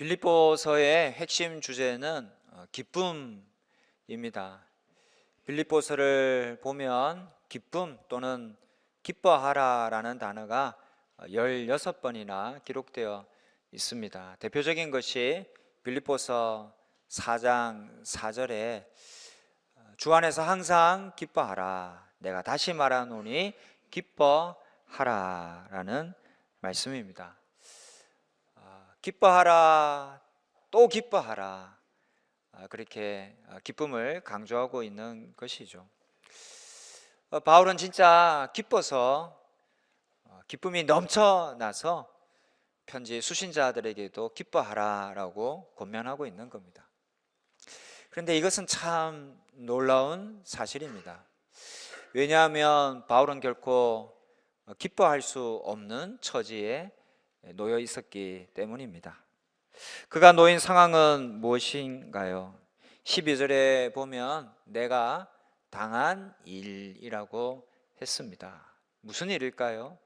빌립보서의 핵심 주제는 기쁨입니다. 빌립보서를 보면 기쁨 또는 기뻐하라라는 단어가 16번이나 기록되어 있습니다. 대표적인 것이 빌립보서 4장 4절에 주 안에서 항상 기뻐하라, 내가 다시 말하노니 기뻐하라라는 말씀입니다. 기뻐하라, 또 기뻐하라, 그렇게 기쁨을 강조하고 있는 것이죠. 바울은 진짜 기뻐서 기쁨이 넘쳐나서 편지 수신자들에게도 기뻐하라라고 권면하고 있는 겁니다. 그런데 이것은 참 놀라운 사실입니다. 왜냐하면 바울은 결코 기뻐할 수 없는 처지에 놓여 있었기 때문입니다. 그가 놓인 상황은 무엇인가요? 12절에 보면 내가 당한 일이라고 했습니다. 무슨 일일까요?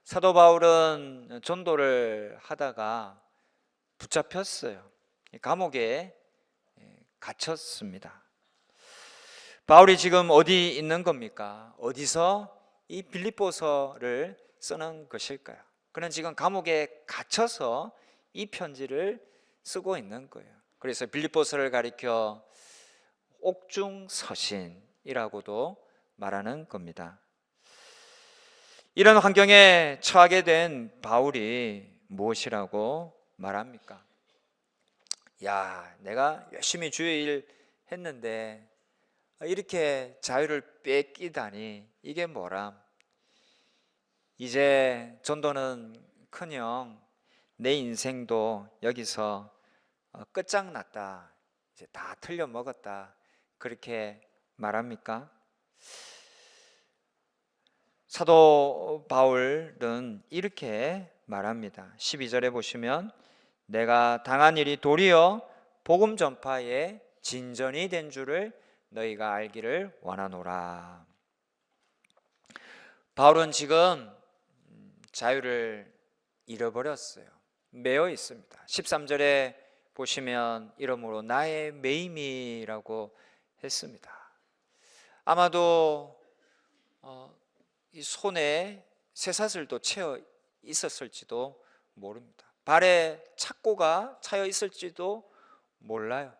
사도 바울은 전도를 하다가 붙잡혔어요. 감옥에 갇혔습니다. 바울이 지금 어디 있는 겁니까? 어디서 이 빌립보서를 쓰는 것일까요? 그는 지금 감옥에 갇혀서 이 편지를 쓰고 있는 거예요. 그래서 빌립보서를 가리켜 옥중서신이라고도 말하는 겁니다. 이런 환경에 처하게 된 바울이 무엇이라고 말합니까? 야, 내가 열심히 주의 일 했는데 이렇게 자유를 뺏기다니, 이게 뭐람? 이제 전도는 커녕 내 인생도 여기서 끝장났다, 이제 다 틀려 먹었다, 그렇게 말합니까? 사도 바울은 이렇게 말합니다. 12절에 보시면 내가 당한 일이 도리어 복음 전파의 진전이 된 줄을 너희가 알기를 원하노라. 바울은 지금 자유를 잃어버렸어요. 매여 있습니다. 13절에 보시면 이러므로 나의 매임이라고 했습니다. 아마도 이 손에 쇠사슬도 채어 있었을지도 모릅니다. 발에 착고가 차여 있을지도 몰라요.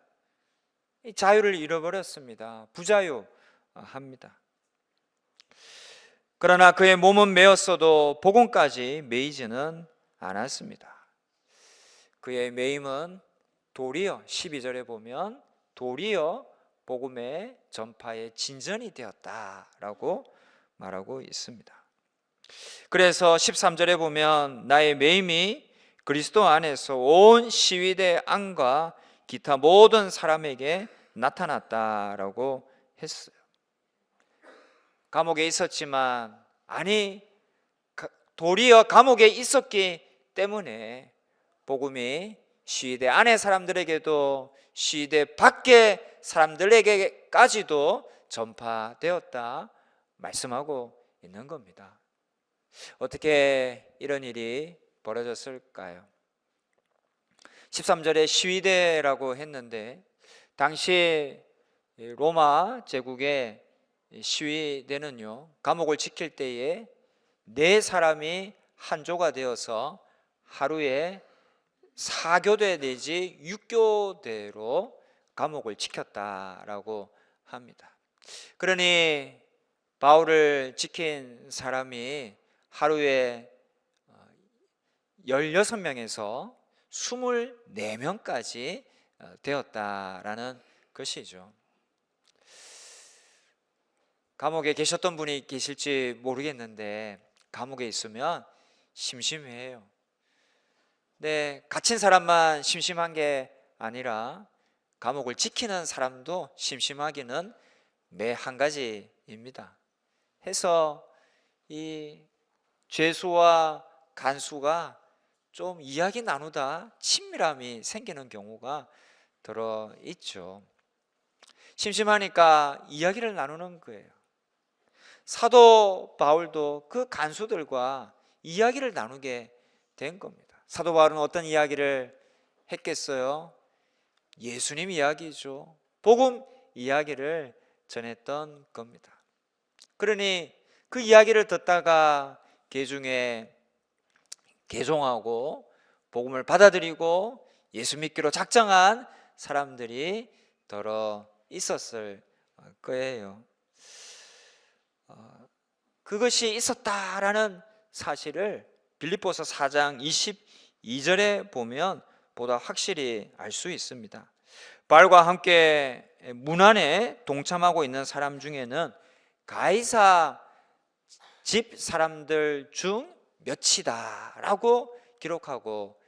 이 자유를 잃어버렸습니다. 부자유합니다. 그러나 그의 몸은 매였어도 복음까지 매이지는 않았습니다. 그의 매임은 도리어 12절에 보면 도리어 복음의 전파의 진전이 되었다라고 말하고 있습니다. 그래서 13절에 보면 나의 매임이 그리스도 안에서 온 시위대 안과 기타 모든 사람에게 나타났다라고 했어요. 감옥에 있었지만, 아니 도리어 감옥에 있었기 때문에 복음이 시위대 안의 사람들에게도 시위대 밖의 사람들에게까지도 전파되었다 말씀하고 있는 겁니다. 어떻게 이런 일이 벌어졌을까요? 13절에 시위대라고 했는데 당시 로마 제국의 시위대는요, 감옥을 지킬 때에 4사람이 한 조가 되어서 하루에 4교대 내지 6교대로 감옥을 지켰다라고 합니다. 그러니 바울을 지킨 사람이 하루에 16명에서 24명까지 되었다라는 것이죠. 감옥에 계셨던 분이 계실지 모르겠는데 감옥에 있으면 심심해요. 네, 갇힌 사람만 심심한 게 아니라 감옥을 지키는 사람도 심심하기는 매 한 가지입니다. 해서 이 죄수와 간수가 좀 이야기 나누다 친밀함이 생기는 경우가 들어있죠. 심심하니까 이야기를 나누는 거예요. 사도 바울도 그 간수들과 이야기를 나누게 된 겁니다. 사도 바울은 어떤 이야기를 했겠어요? 예수님 이야기죠. 복음 이야기를 전했던 겁니다. 그러니 그 이야기를 듣다가 개중에 개종하고 복음을 받아들이고 예수 믿기로 작정한 사람들이 더러 있었을 거예요. 그것이 있었다라는 사실을 빌립보서 4장 22절에 보면 보다 확실히 알 수 있습니다. 바울과 함께 문안에 동참하고 있는 사람 중에는 가이사 집 사람들 중 몇이다라고 기록하고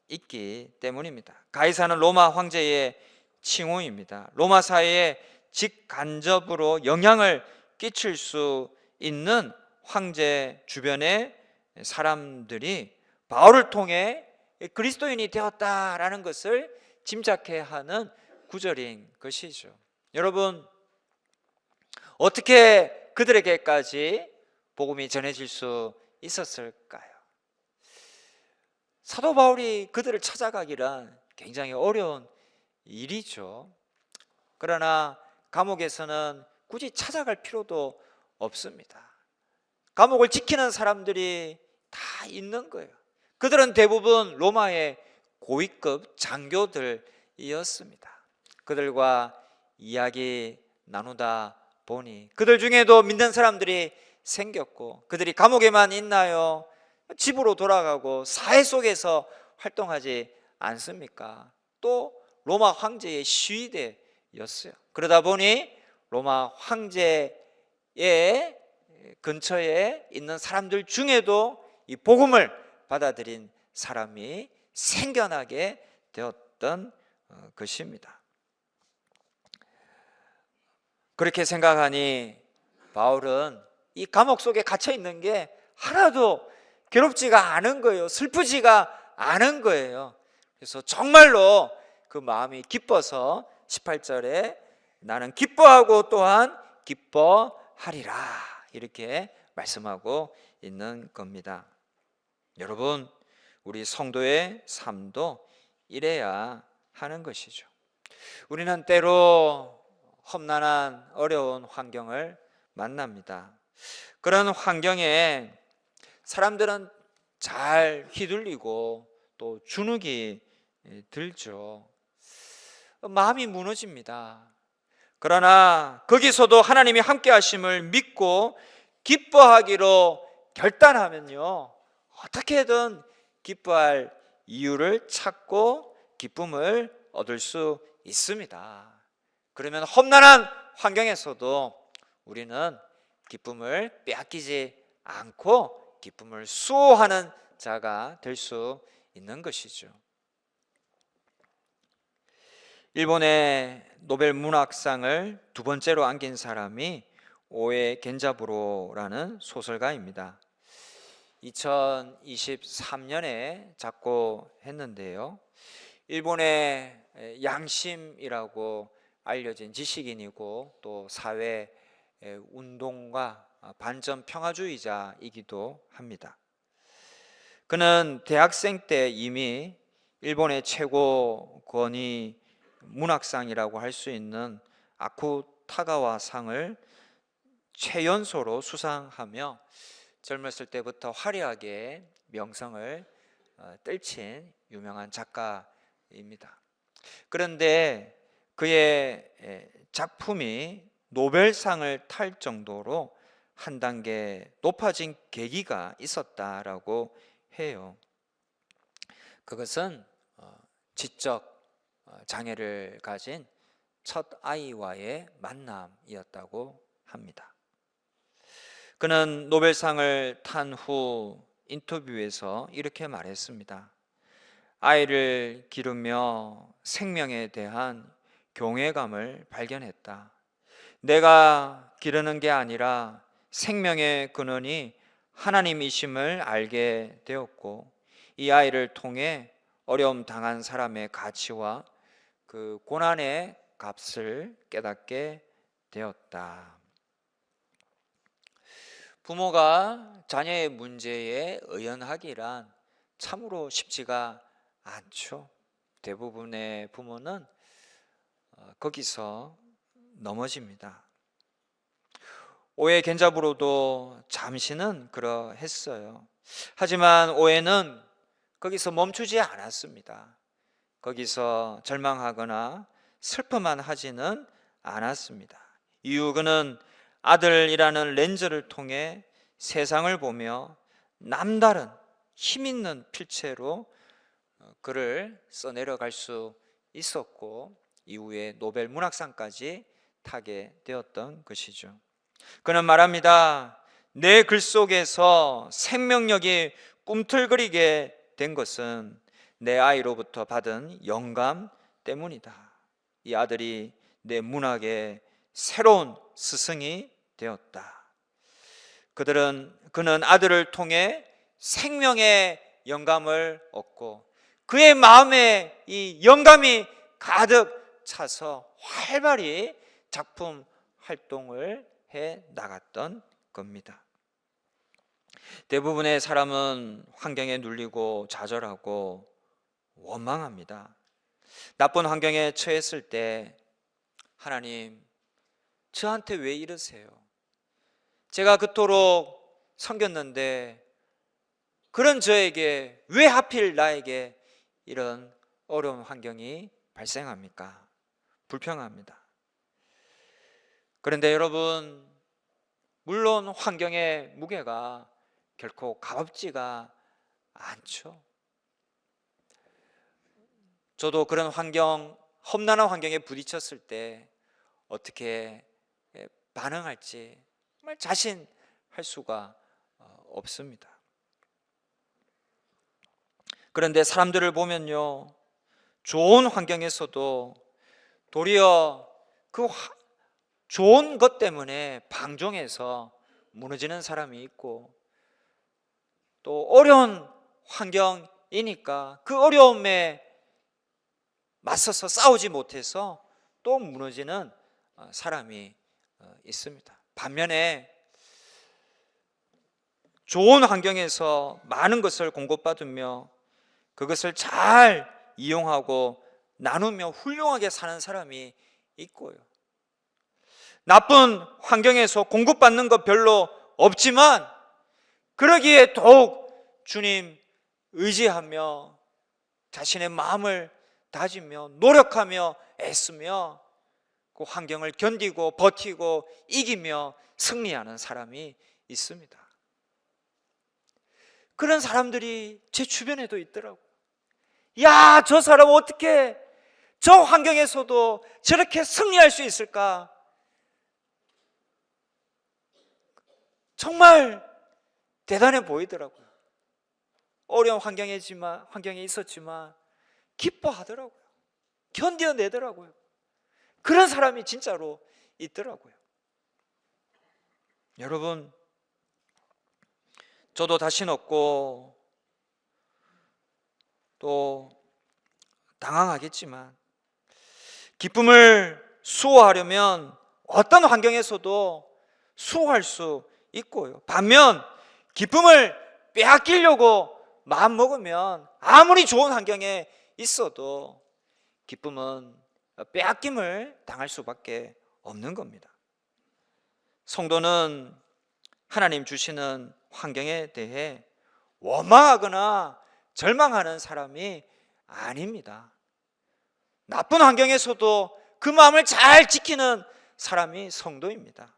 있기 때문입니다. 가이사는 로마 황제의 칭호입니다. 로마 사회에 직간접으로 영향을 끼칠 수 있는 황제 주변의 사람들이 바울을 통해 그리스도인이 되었다라는 것을 짐작해 하는 구절인 것이죠. 여러분, 어떻게 그들에게까지 복음이 전해질 수 있었을까요? 사도 바울이 그들을 찾아가기란 굉장히 어려운 일이죠. 그러나 감옥에서는 굳이 찾아갈 필요도 없습니다. 감옥을 지키는 사람들이 다 있는 거예요. 그들은 대부분 로마의 고위급 장교들이었습니다. 그들과 이야기 나누다 보니 그들 중에도 믿는 사람들이 생겼고, 그들이 감옥에만 있나요? 집으로 돌아가고 사회 속에서 활동하지 않습니까? 또 로마 황제의 시위대였어요. 그러다 보니 로마 황제의 근처에 있는 사람들 중에도 이 복음을 받아들인 사람이 생겨나게 되었던 것입니다. 그렇게 생각하니 바울은 이 감옥 속에 갇혀 있는 게 하나도 괴롭지가 않은 거예요. 슬프지가 않은 거예요. 그래서 정말로 그 마음이 기뻐서 18절에 나는 기뻐하고 또한 기뻐하리라 이렇게 말씀하고 있는 겁니다. 여러분, 우리 성도의 삶도 이래야 하는 것이죠. 우리는 때로 험난한 어려운 환경을 만납니다. 그런 환경에 사람들은 잘 휘둘리고 또 주눅이 들죠. 마음이 무너집니다. 그러나 거기서도 하나님이 함께 하심을 믿고 기뻐하기로 결단하면요, 어떻게든 기뻐할 이유를 찾고 기쁨을 얻을 수 있습니다. 그러면 험난한 환경에서도 우리는 기쁨을 빼앗기지 않고 기쁨을 수호하는 자가 될 수 있는 것이죠. 일본의 노벨 문학상을 두 번째로 안긴 사람이 오에 겐자부로라는 소설가입니다. 2023년에 작고했는데요. 일본의 양심이라고 알려진 지식인이고 또 사회 운동가 반전 평화주의자이기도 합니다. 그는 대학생 때 이미 일본의 최고 권위 문학상이라고 할 수 있는 아쿠타가와 상을 최연소로 수상하며 젊었을 때부터 화려하게 명성을 떨친 유명한 작가입니다. 그런데 그의 작품이 노벨상을 탈 정도로 한 단계 높아진 계기가 있었다라고 해요. 그것은 지적 장애를 가진 첫 아이와의 만남이었다고 합니다. 그는 노벨상을 탄 후 인터뷰에서 이렇게 말했습니다. 아이를 기르며 생명에 대한 경외감을 발견했다. 내가 기르는 게 아니라 생명의 근원이 하나님이심을 알게 되었고, 이 아이를 통해 어려움 당한 사람의 가치와 그 고난의 값을 깨닫게 되었다. 부모가 자녀의 문제에 의연하기란 참으로 쉽지가 않죠. 대부분의 부모는 거기서 넘어집니다. 오해 견잡으로도 잠시는 그러했어요. 하지만 오해는 거기서 멈추지 않았습니다. 거기서 절망하거나 슬퍼만 하지는 않았습니다. 이유 그는 아들이라는 렌즈를 통해 세상을 보며 남다른 힘있는 필체로 글을 써내려갈 수 있었고 이후에 노벨 문학상까지 타게 되었던 것이죠. 그는 말합니다. 내 글 속에서 생명력이 꿈틀거리게 된 것은 내 아이로부터 받은 영감 때문이다. 이 아들이 내 문학의 새로운 스승이 되었다. 그는 아들을 통해 생명의 영감을 얻고 그의 마음에 이 영감이 가득 차서 활발히 작품 활동을 해 나갔던 겁니다. 대부분의 사람은 환경에 눌리고 좌절하고 원망합니다. 나쁜 환경에 처했을 때 하나님, 저한테 왜 이러세요? 제가 그토록 섬겼는데 그런 저에게 왜 하필 나에게 이런 어려운 환경이 발생합니까? 불평합니다. 그런데 여러분, 물론 환경의 무게가 결코 가볍지가 않죠. 저도 그런 험난한 환경에 부딪혔을 때 어떻게 반응할지 정말 자신할 수가 없습니다. 그런데 사람들을 보면요, 좋은 환경에서도 도리어 그 좋은 것 때문에 방종해서 무너지는 사람이 있고, 또 어려운 환경이니까 그 어려움에 맞서서 싸우지 못해서 또 무너지는 사람이 있습니다. 반면에 좋은 환경에서 많은 것을 공급받으며 그것을 잘 이용하고 나누며 훌륭하게 사는 사람이 있고요, 나쁜 환경에서 공급받는 것 별로 없지만 그러기에 더욱 주님 의지하며 자신의 마음을 다지며 노력하며 애쓰며 그 환경을 견디고 버티고 이기며 승리하는 사람이 있습니다. 그런 사람들이 제 주변에도 있더라고요. 야, 저 사람 어떻게 저 환경에서도 저렇게 승리할 수 있을까? 정말 대단해 보이더라고요. 어려운 환경에 있었지만 기뻐하더라고요. 견뎌내더라고요. 그런 사람이 진짜로 있더라고요. 여러분, 저도 다신 없고 또 당황하겠지만 기쁨을 수호하려면 어떤 환경에서도 수호할 수 있고요, 반면 기쁨을 빼앗기려고 마음먹으면 아무리 좋은 환경에 있어도 기쁨은 빼앗김을 당할 수밖에 없는 겁니다. 성도는 하나님 주시는 환경에 대해 원망하거나 절망하는 사람이 아닙니다. 나쁜 환경에서도 그 마음을 잘 지키는 사람이 성도입니다.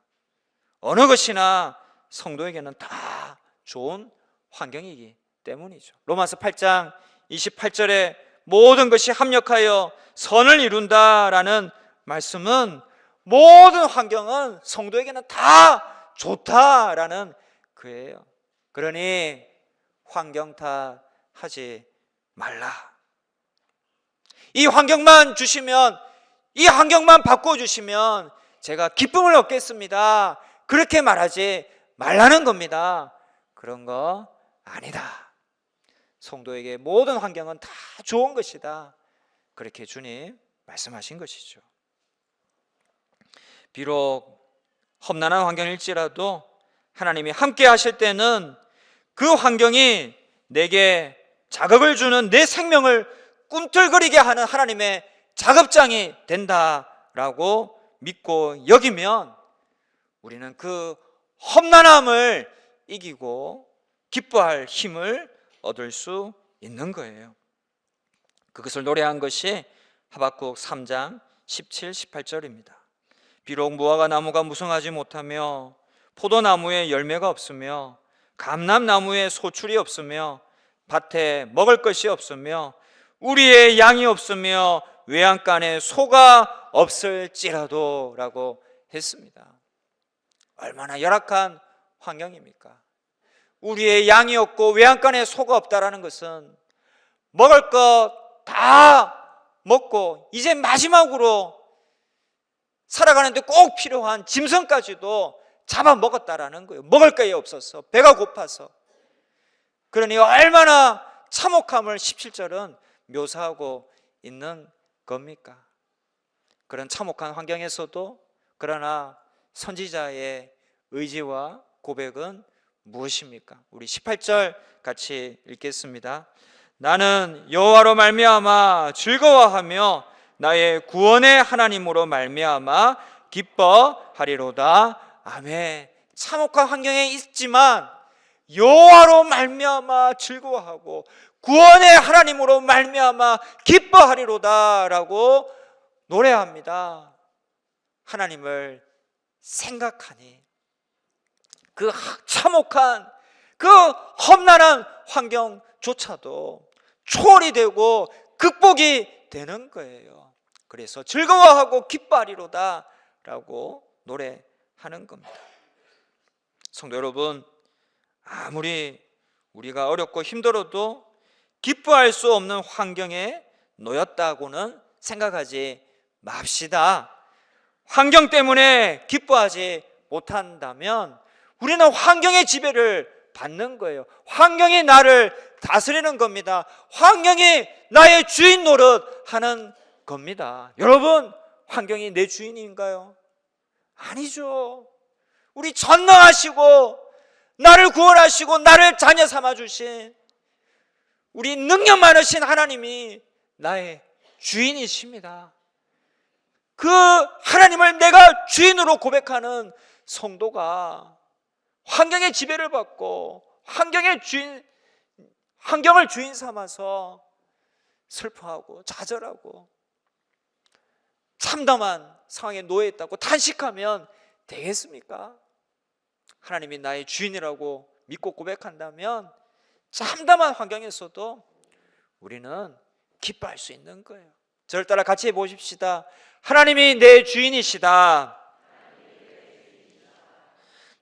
어느 것이나 성도에게는 다 좋은 환경이기 때문이죠. 로마서 8장 28절에 모든 것이 합력하여 선을 이룬다라는 말씀은 모든 환경은 성도에게는 다 좋다라는 거예요. 그러니 환경 탓하지 말라. 이 환경만 주시면, 이 환경만 바꿔주시면 제가 기쁨을 얻겠습니다, 그렇게 말하지 말라는 겁니다. 그런 거 아니다. 성도에게 모든 환경은 다 좋은 것이다, 그렇게 주님 말씀하신 것이죠. 비록 험난한 환경일지라도 하나님이 함께 하실 때는 그 환경이 내게 자극을 주는, 내 생명을 꿈틀거리게 하는 하나님의 작업장이 된다라고 믿고 여기면 우리는 그 험난함을 이기고 기뻐할 힘을 얻을 수 있는 거예요. 그것을 노래한 것이 하박국 3장 17, 18절입니다. 비록 무화과 나무가 무성하지 못하며 포도나무에 열매가 없으며 감람나무에 소출이 없으며 밭에 먹을 것이 없으며 우리의 양이 없으며 외양간에 소가 없을지라도 라고 했습니다. 얼마나 열악한 환경입니까? 우리의 양이 없고 외양간에 소가 없다라는 것은 먹을 것 다 먹고 이제 마지막으로 살아가는데 꼭 필요한 짐승까지도 잡아먹었다라는 거예요. 먹을 것이 없어서, 배가 고파서. 그러니 얼마나 참혹함을 17절은 묘사하고 있는 겁니까? 그런 참혹한 환경에서도 그러나 선지자의 의지와 고백은 무엇입니까? 우리 18절 같이 읽겠습니다. 나는 여호와로 말미암아 즐거워하며 나의 구원의 하나님으로 말미암아 기뻐하리로다. 아멘. 참혹한 환경에 있지만 여호와로 말미암아 즐거워하고 구원의 하나님으로 말미암아 기뻐하리로다 라고 노래합니다. 하나님을 생각하니 그 참혹한 그 험난한 환경조차도 초월이 되고 극복이 되는 거예요. 그래서 즐거워하고 기뻐하리로다 라고 노래하는 겁니다. 성도 여러분, 아무리 우리가 어렵고 힘들어도 기뻐할 수 없는 환경에 놓였다고는 생각하지 맙시다. 환경 때문에 기뻐하지 못한다면 우리는 환경의 지배를 받는 거예요. 환경이 나를 다스리는 겁니다. 환경이 나의 주인 노릇하는 겁니다. 여러분, 환경이 내 주인인가요? 아니죠. 우리 전능하시고 나를 구원하시고 나를 자녀 삼아주신 우리 능력 많으신 하나님이 나의 주인이십니다. 그 하나님을 내가 주인으로 고백하는 성도가 환경의 지배를 받고 환경을 주인 삼아서 슬퍼하고 좌절하고 참담한 상황에 놓여 있다고 탄식하면 되겠습니까? 하나님이 나의 주인이라고 믿고 고백한다면 참담한 환경에서도 우리는 기뻐할 수 있는 거예요. 저를 따라 같이 해보십시다. 하나님이 내 주인이시다.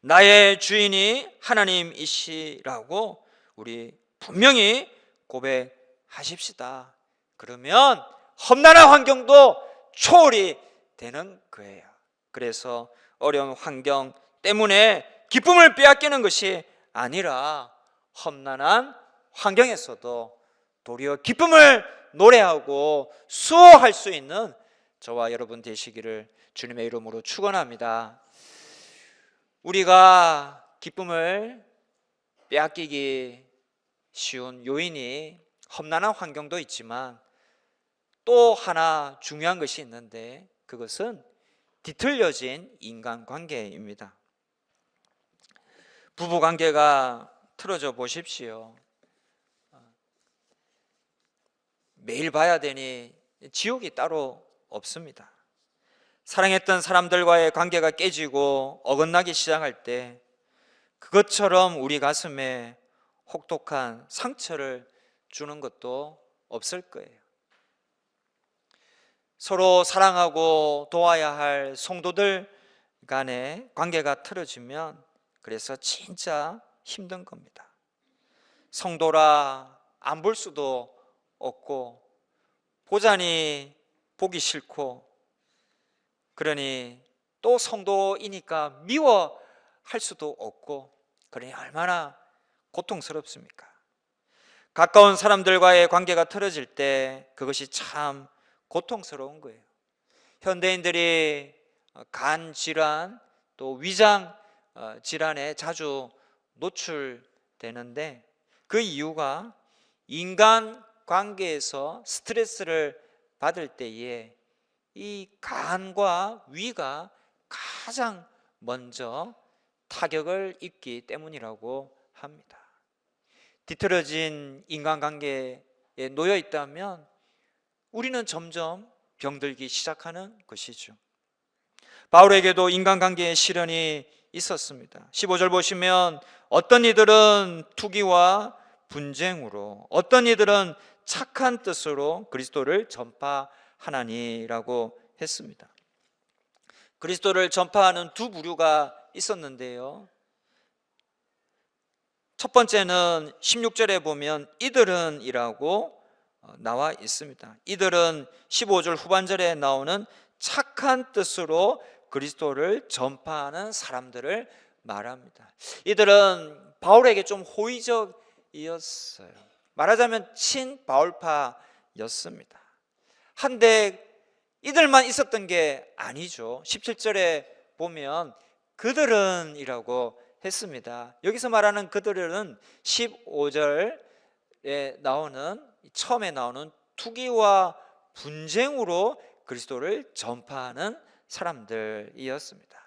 나의 주인이 하나님이시라고 우리 분명히 고백하십시다. 그러면 험난한 환경도 초월이 되는 거예요. 그래서 어려운 환경 때문에 기쁨을 빼앗기는 것이 아니라 험난한 환경에서도 도리어 기쁨을 노래하고 수호할 수 있는 저와 여러분 되시기를 주님의 이름으로 축원합니다. 우리가 기쁨을 빼앗기기 쉬운 요인이 험난한 환경도 있지만 또 하나 중요한 것이 있는데 그것은 뒤틀려진 인간관계입니다. 부부관계가 틀어져 보십시오. 매일 봐야 되니 지옥이 따로 없습니다. 사랑했던 사람들과의 관계가 깨지고 어긋나기 시작할 때 그것처럼 우리 가슴에 혹독한 상처를 주는 것도 없을 거예요. 서로 사랑하고 도와야 할 성도들 간의 관계가 틀어지면 그래서 진짜 힘든 겁니다. 성도라 안 볼 수도 없고 보자니 보기 싫고 그러니 또 성도이니까 미워할 수도 없고 그러니 얼마나 고통스럽습니까? 가까운 사람들과의 관계가 틀어질 때 그것이 참 고통스러운 거예요. 현대인들이 간 질환 또 위장 질환에 자주 노출되는데 그 이유가 인간 관계에서 스트레스를 받을 때에 이 간과 위가 가장 먼저 타격을 입기 때문이라고 합니다. 뒤틀어진 인간관계에 놓여 있다면 우리는 점점 병들기 시작하는 것이죠. 바울에게도 인간관계에 시련이 있었습니다. 15절 보시면 어떤 이들은 투기와 분쟁으로, 어떤 이들은 착한 뜻으로 그리스도를 전파하나니라고 했습니다. 그리스도를 전파하는 두 부류가 있었는데요, 첫 번째는 16절에 보면 이들은 이라고 나와 있습니다. 이들은 15절 후반절에 나오는 착한 뜻으로 그리스도를 전파하는 사람들을 말합니다. 이들은 바울에게 좀 호의적이었어요. 말하자면 친바울파였습니다. 한데 이들만 있었던 게 아니죠. 17절에 보면 그들은 이라고 했습니다. 여기서 말하는 그들은 15절에 나오는, 처음에 나오는 투기와 분쟁으로 그리스도를 전파하는 사람들이었습니다.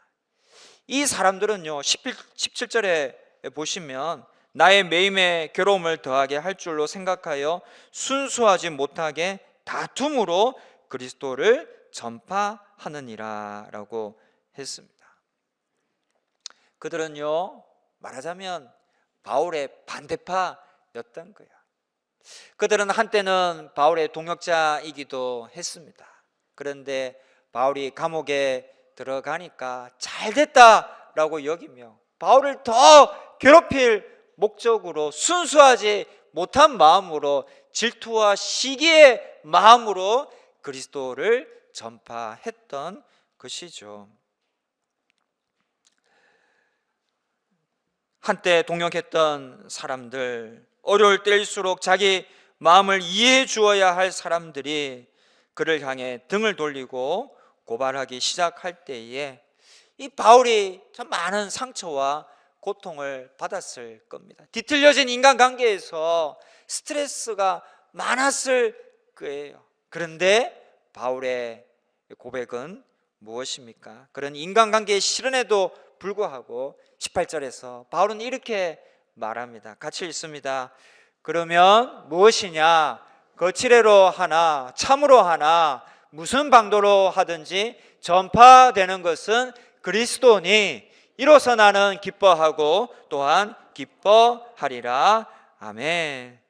이 사람들은요, 17절에 보시면 나의 매임에 괴로움을 더하게 할 줄로 생각하여 순수하지 못하게 다툼으로 그리스도를 전파하느니라 라고 했습니다. 그들은요, 말하자면 바울의 반대파였던 거예요. 그들은 한때는 바울의 동역자이기도 했습니다. 그런데 바울이 감옥에 들어가니까 잘됐다라고 여기며 바울을 더 괴롭힐 목적으로 순수하지 못한 마음으로, 질투와 시기의 마음으로 그리스도를 전파했던 것이죠. 한때 동역했던 사람들, 어려울 때일수록 자기 마음을 이해해 주어야 할 사람들이 그를 향해 등을 돌리고 고발하기 시작할 때에 이 바울이 참 많은 상처와 고통을 받았을 겁니다. 뒤틀려진 인간관계에서 스트레스가 많았을 거예요. 그런데 바울의 고백은 무엇입니까? 그런 인간관계의 시련에도 불구하고 18절에서 바울은 이렇게 말합니다. 같이 읽습니다. 그러면 무엇이냐? 거칠애로 하나 참으로 하나 무슨 방도로 하든지 전파되는 것은 그리스도니 이로써 나는 기뻐하고 또한 기뻐하리라. 아멘.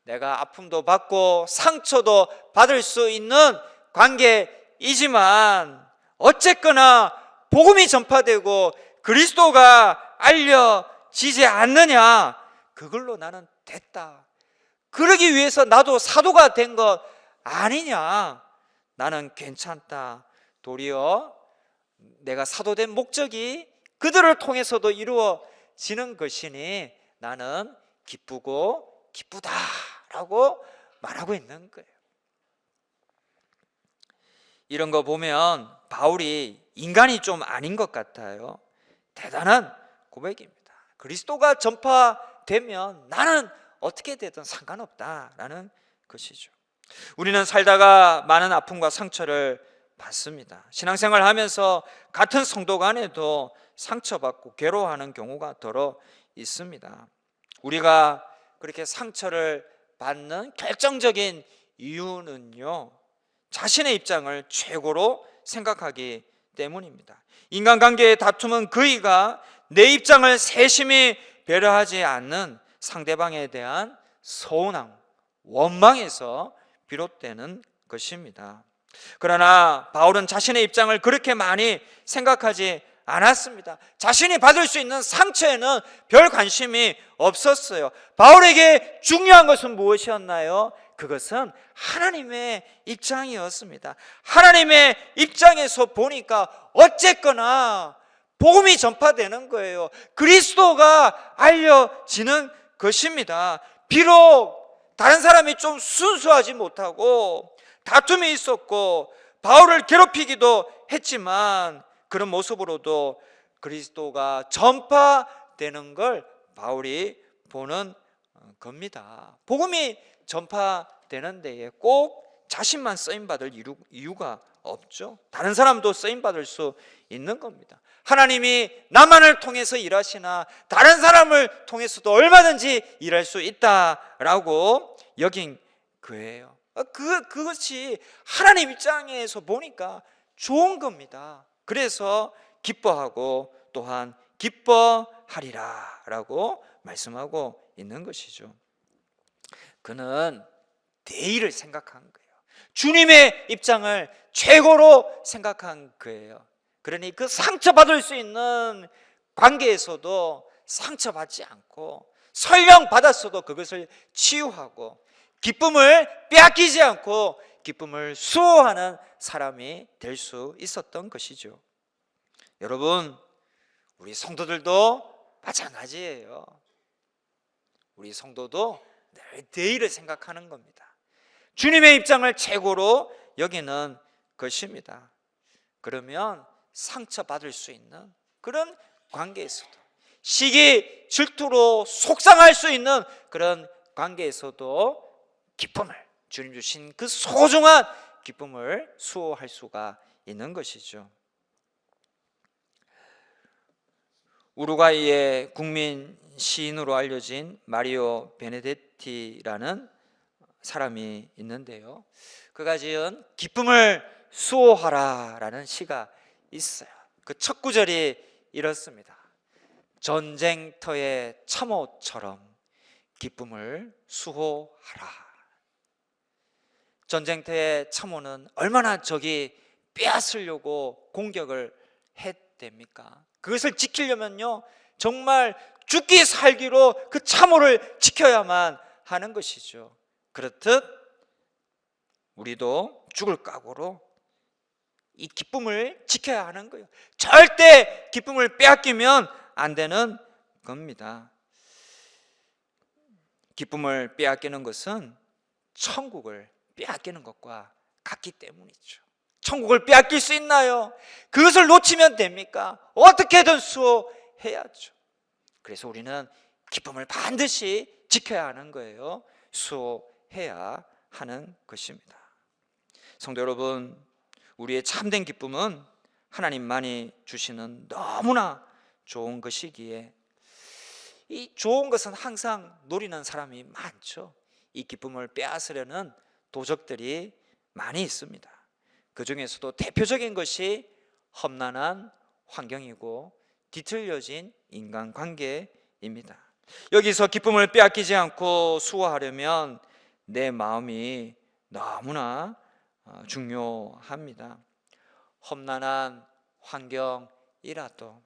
내가 아픔도 받고 상처도 받을 수 있는 관계이지만 어쨌거나 복음이 전파되고 그리스도가 알려지지 않느냐, 그걸로 나는 됐다. 그러기 위해서 나도 사도가 된 것 아니냐, 나는 괜찮다. 도리어 내가 사도된 목적이 그들을 통해서도 이루어지는 것이니 나는 기쁘고 기쁘다라고 말하고 있는 거예요. 이런 거 보면 바울이 인간이 좀 아닌 것 같아요. 대단한 고백입니다. 그리스도가 전파되면 나는 어떻게 되든 상관없다라는 것이죠. 우리는 살다가 많은 아픔과 상처를 받습니다. 신앙생활 하면서 같은 성도 간에도 상처받고 괴로워하는 경우가 더러 있습니다. 우리가 그렇게 상처를 받는 결정적인 이유는요, 자신의 입장을 최고로 생각하기 때문입니다. 인간관계의 다툼은 그이가 내 입장을 세심히 배려하지 않는 상대방에 대한 서운함, 원망에서 비롯되는 것입니다. 그러나 바울은 자신의 입장을 그렇게 많이 생각하지 않았습니다. 자신이 받을 수 있는 상처에는 별 관심이 없었어요. 바울에게 중요한 것은 무엇이었나요? 그것은 하나님의 입장이었습니다. 하나님의 입장에서 보니까 어쨌거나 복음이 전파되는 거예요. 그리스도가 알려지는 것입니다. 비록 다른 사람이 좀 순수하지 못하고 다툼이 있었고 바울을 괴롭히기도 했지만 그런 모습으로도 그리스도가 전파되는 걸 바울이 보는 겁니다. 복음이 전파되는 되는 데에 꼭 자신만 쓰임받을 이유가 없죠. 다른 사람도 쓰임받을 수 있는 겁니다. 하나님이 나만을 통해서 일하시나 다른 사람을 통해서도 얼마든지 일할 수 있다라고 여긴 거예요. 그것이 하나님 입장에서 보니까 좋은 겁니다. 그래서 기뻐하고 또한 기뻐하리라 라고 말씀하고 있는 것이죠. 그는 대의를 생각한 거예요. 주님의 입장을 최고로 생각한 거예요. 그러니 그 상처받을 수 있는 관계에서도 상처받지 않고 설령 받았어도 그것을 치유하고 기쁨을 빼앗기지 않고 기쁨을 수호하는 사람이 될 수 있었던 것이죠. 여러분, 우리 성도들도 마찬가지예요. 우리 성도도 늘 대의를 생각하는 겁니다. 주님의 입장을 최고로 여기는 것입니다. 그러면 상처받을 수 있는 그런 관계에서도, 시기 질투로 속상할 수 있는 그런 관계에서도 기쁨을, 주님 주신 그 소중한 기쁨을 수호할 수가 있는 것이죠. 우루과이의 국민 시인으로 알려진 마리오 베네데티라는 사람이 있는데요, 그가 지은 기쁨을 수호하라라는 시가 있어요. 그 첫 구절이 이렇습니다. 전쟁터의 참호처럼 기쁨을 수호하라. 전쟁터의 참호는 얼마나 적이 빼앗으려고 공격을 했답니까? 그것을 지키려면요, 정말 죽기 살기로 그 참호를 지켜야만 하는 것이죠. 그렇듯 우리도 죽을 각오로 이 기쁨을 지켜야 하는 거예요. 절대 기쁨을 빼앗기면 안 되는 겁니다. 기쁨을 빼앗기는 것은 천국을 빼앗기는 것과 같기 때문이죠. 천국을 빼앗길 수 있나요? 그것을 놓치면 됩니까? 어떻게든 수호해야죠. 그래서 우리는 기쁨을 반드시 지켜야 하는 거예요. 수호해야 하는 것입니다. 성도 여러분, 우리의 참된 기쁨은 하나님만이 주시는 너무나 좋은 것이기에 이 좋은 것은 항상 노리는 사람이 많죠. 이 기쁨을 빼앗으려는 도적들이 많이 있습니다. 그 중에서도 대표적인 것이 험난한 환경이고 뒤틀려진 인간관계입니다. 여기서 기쁨을 빼앗기지 않고 수호하려면 내 마음이 너무나 중요합니다. 험난한 환경이라도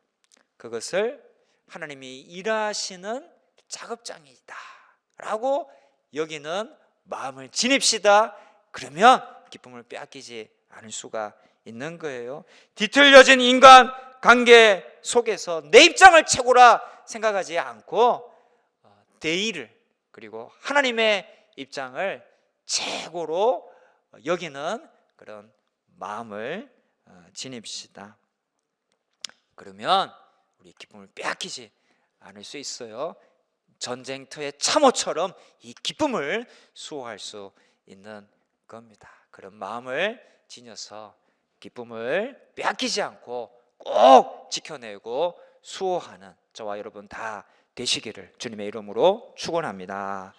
그것을 하나님이 일하시는 작업장이다 라고 여기는 마음을 지닙시다. 그러면 기쁨을 빼앗기지 않을 수가 있는 거예요. 뒤틀려진 인간 관계 속에서 내 입장을 최고라 생각하지 않고 대의를, 그리고 하나님의 입장을 최고로 여기는 그런 마음을 지닙시다. 그러면 우리 기쁨을 빼앗기지 않을 수 있어요. 전쟁터의 참호처럼 이 기쁨을 수호할 수 있는 겁니다. 그런 마음을 지녀서 기쁨을 빼앗기지 않고 꼭 지켜내고 수호하는 저와 여러분 다 되시기를 주님의 이름으로 축원합니다.